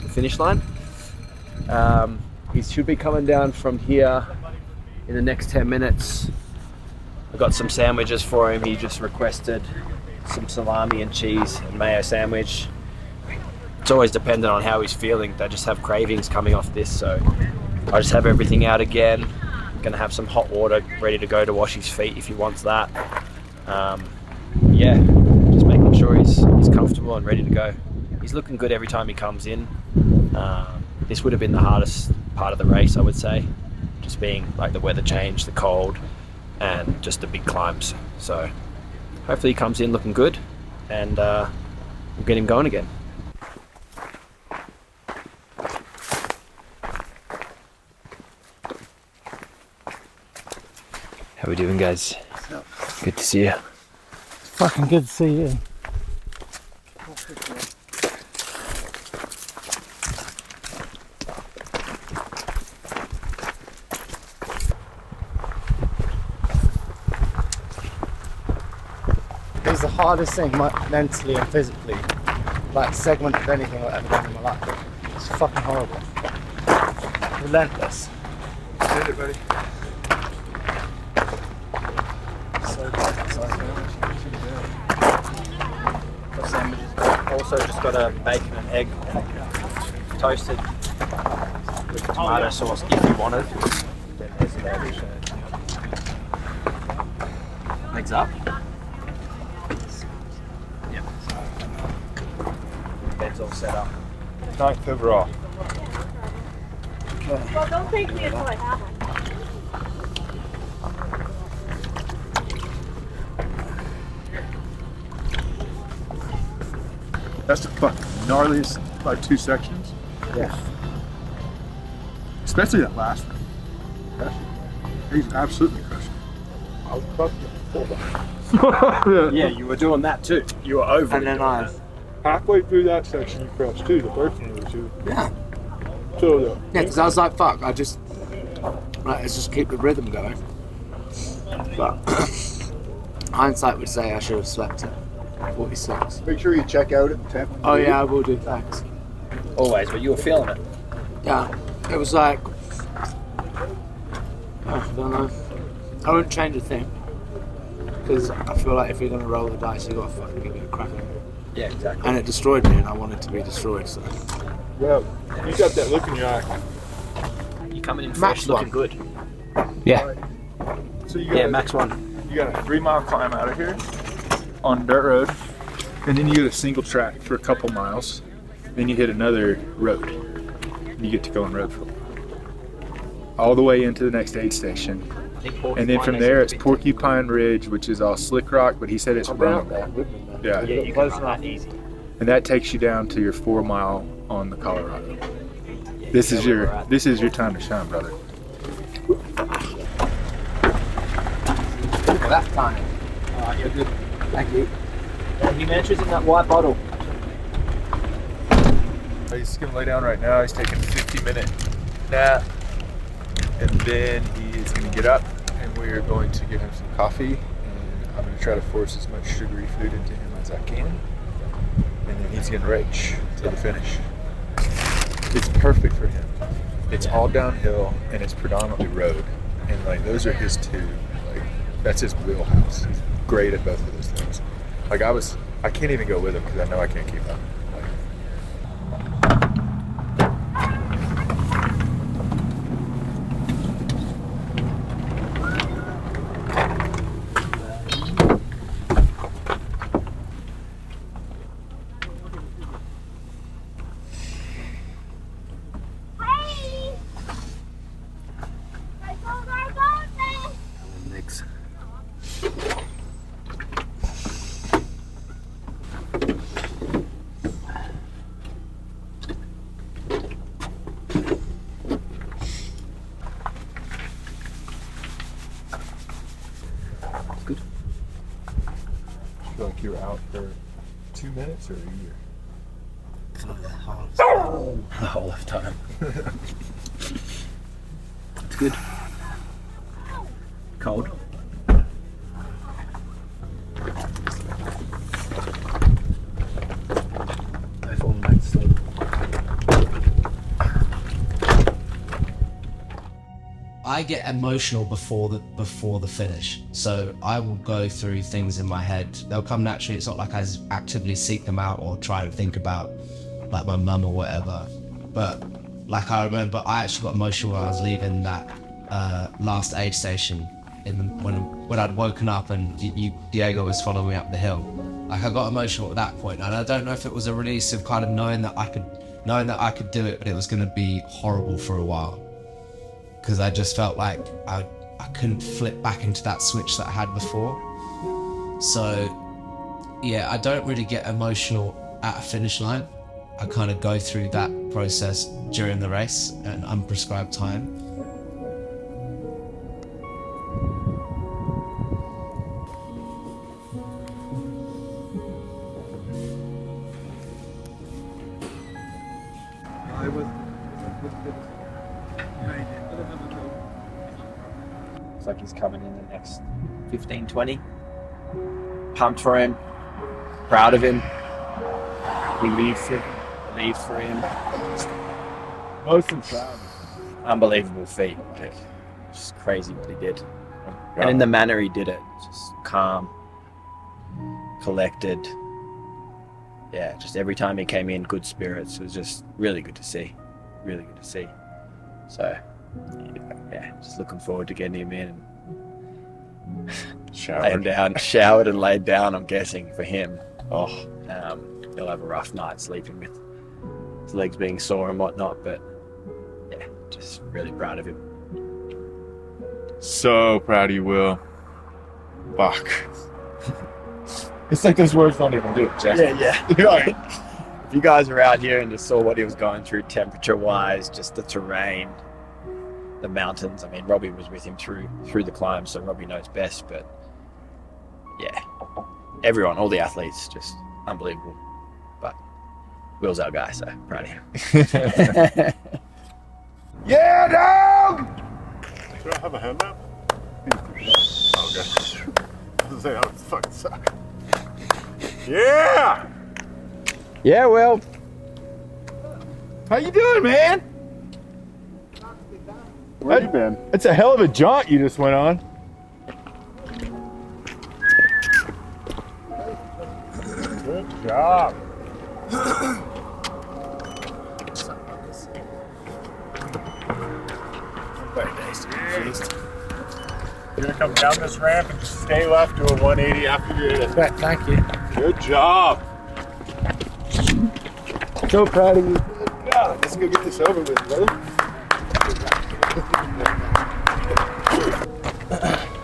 the finish line. He should be coming down from here in the next 10 minutes. I've got some sandwiches for him. He just requested some salami and cheese and mayo sandwich. It's always dependent on how he's feeling. They just have cravings coming off this, so I just have everything out again. I'm gonna have some hot water ready to go to wash his feet if he wants that. Yeah, just making sure he's comfortable and ready to go. He's looking good every time he comes in. This would have been the hardest part of the race, I would say, just being like the weather change, the cold, and just the big climbs. So hopefully he comes in looking good, and we'll get him going again. How we doing, guys? Good to see you. Fucking good to see you. It was the hardest thing mentally and physically, like segment of anything I've ever done in my life. It's fucking horrible. Relentless. Did it, buddy. Also just got a bacon and egg toasted with tomato sauce if you wanted. Then there's a baby. Legs up. Yep. Bed's all set up. 9th overall. Okay. Well, don't take me until I have them. That's the fucking gnarliest like 2 sections. Yeah. Especially that last one. He's absolutely crushing. I was crushing. Yeah, you were doing that too. You were over. And then I. Halfway through that section, you crushed too. The first one was too. Yeah. So Yeah, because I was like, fuck, let's just keep the rhythm going. But hindsight would say I should have slept at 46. make sure you check out at the temp. Oh yeah, I will do, thanks. Always, but you were feeling it. Yeah, it was like, I don't know. I wouldn't change a thing. Because I feel like if you're going to roll the dice, you got to fucking give it a crack. Yeah, exactly. And it destroyed me, and I wanted to be destroyed, so. Yeah, you got that look in your eye. You coming in Max fresh, looking good. Yeah. So you got Yeah, max 1. You got a 3 mile climb out of here on dirt road, and then you get a single track for a couple miles. Then you hit another road. You get to go on road for all the way into the next aid station. And then from there it's Porcupine Ridge, which is all slick rock, but he said it's runnable. Yeah. Yeah, you can run that easy. And that takes you down to your 4 mile on the Colorado. This is your time to shine, brother. Look at that time. Alright, you're good. Thank you. He mentions in that white bottle. He's just gonna lay down right now. He's taking a 50-minute nap, and then he is gonna get up, and we're going to give him some coffee, and I'm gonna to try to force as much sugary food into him as I can. And then he's going to rage to the finish. It's perfect for him. It's all downhill and it's predominantly road. And like those are his two. Like that's his wheelhouse. He's great at both of those things. Like I can't even go with him because I know I can't keep up. Feel like you were out for 2 minutes or a year? The whole of time. It's good. Cold. I've fallen back to sleep. I get emotional before the finish, so I will go through things in my head. They'll come naturally. It's not like I actively seek them out or try to think about like my mum or whatever. But like I remember, I actually got emotional when I was leaving that last aid station when I'd woken up and Diego was following me up the hill. Like I got emotional at that point, and I don't know if it was a release of kind of knowing that I could do it, but it was going to be horrible for a while. Because I just felt like I couldn't flip back into that switch that I had before. So yeah, I don't really get emotional at a finish line. I kind of go through that process during the race at an unprescribed time. Like he's coming in the next 15, 20. Pumped for him, proud of him. Believe for him. Most proud. Unbelievable feat. Just crazy what he did. And in the manner he did it, just calm, collected. Yeah, just every time he came in, good spirits. It was just really good to see. Really good to see. So, yeah, just looking forward to getting him in and lay him down, showered and laid down, I'm guessing, for him. He'll have a rough night sleeping with his legs being sore and whatnot, but yeah, just really proud of him. So proud of you, Will. Fuck. It's like those words don't even do it, Jeff. Yeah. Like, if you guys were out here and just saw what he was going through temperature-wise, just the terrain, the mountains. I mean, Robbie was with him through the climb, so Robbie knows best. But yeah, everyone, all the athletes, just unbelievable. But Will's our guy, so proud of him. yeah, dog! Do I have a hand up? Okay. I was gonna say, that would fucking suck. Yeah! Yeah, Will. How you doing, man? Where you been? It's a hell of a jaunt you just went on. Good job. You're gonna come down this ramp and just stay left to a 180 after you're in it. Thank you. Good job. So proud of you. Good job. Let's go get this over with, brother.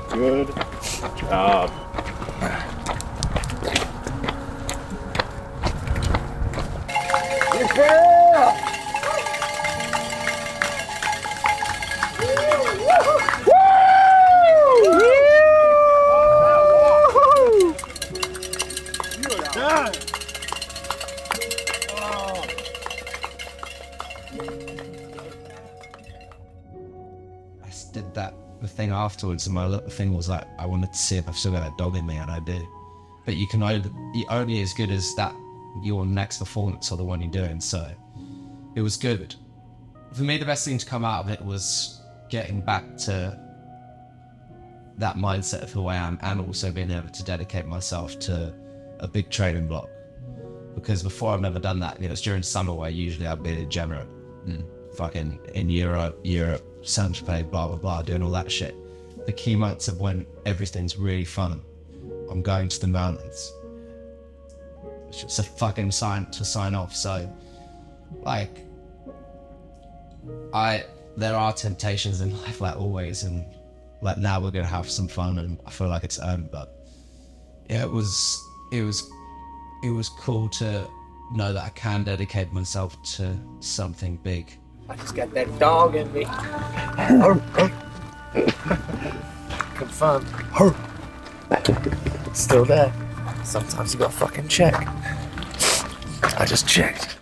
Good job. I did that the thing afterwards, and my little thing was like, I wanted to see if I've still got that dog in me, and I do. But you're only as good as that your next performance or the one you're doing. So it was good. For me, the best thing to come out of it was getting back to that mindset of who I am, and also being able to dedicate myself to a big training block. Because before, I've never done that. You know, it's during summer where usually I'd be in Gemma, fucking in Europe, Saint-Tropez, blah blah blah, doing all that shit. The key months of when everything's really fun, I'm going to the mountains. It's just a fucking sign to sign off. So, like, there are temptations in life, like always, and like now we're gonna have some fun, and I feel like it's earned. But yeah, it was cool to know that I can dedicate myself to something big. I just got that dog in me. Confirmed. Still there. Sometimes you gotta fucking check. I just checked.